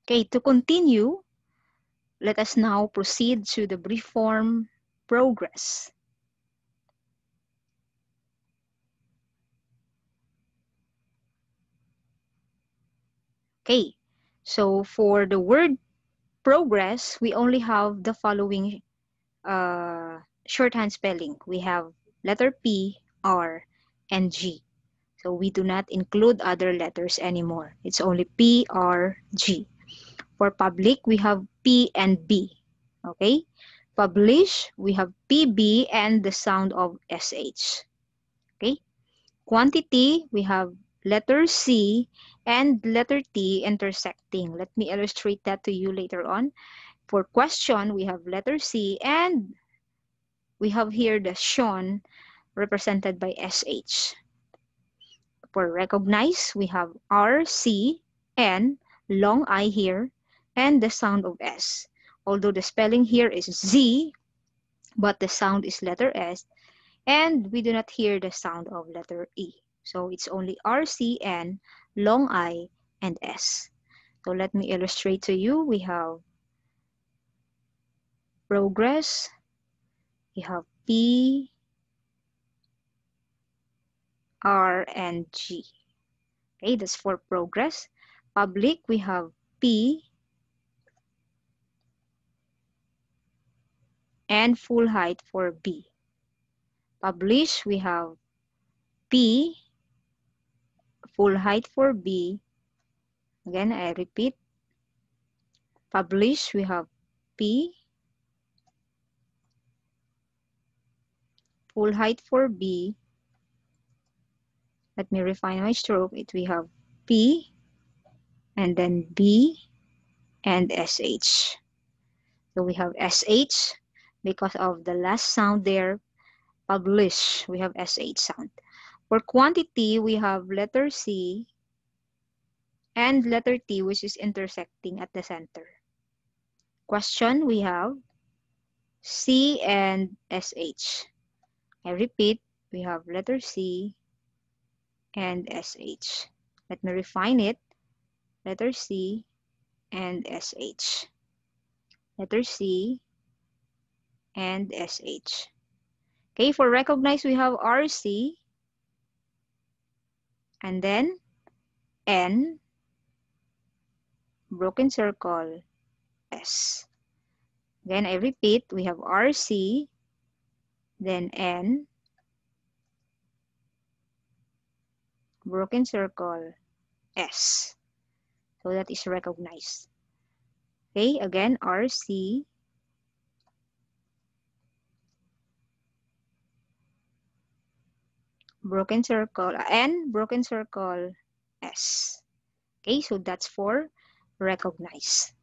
Okay, to continue, let us now proceed to the brief form progress. Okay, so for the word progress, we only have the following shorthand spelling. We have letter P, R, and G. So we do not include other letters anymore. It's only P, R, G. For public, we have P and B. Okay? Publish, we have PB and the sound of SH. Okay? Quantity, we have letter C and letter T intersecting. Let me illustrate that to you later on. For question, we have letter C and we have here the Sean represented by SH. For recognize, we have R, C, N, long I here, and the sound of S. Although the spelling here is Z, but the sound is letter S, and we do not hear the sound of letter E. So it's only R, C, N, long I, and S. So let me illustrate to you. We have progress, we have P, R, and G. Okay, that's for progress. Public, we have P, and full height for B. Publish, we have P, full height for B. Again, I repeat. Publish, we have P, full height for B. Let me refine my stroke. We have P, and then B, and SH. So we have SH because of the last sound there. Publish, we have SH sound. For quantity, we have letter C and letter T, which is intersecting at the center. Question, we have C and SH. I repeat, we have letter C and SH. Let me refine it. Letter C and SH. Letter C and SH. Okay, for recognize, we have RC and then N, broken circle, S. Again, I repeat, we have RC, then N, broken circle, S. So that is recognized. Okay, again, RC, broken circle, N, broken circle, S. Okay, so that's for recognize.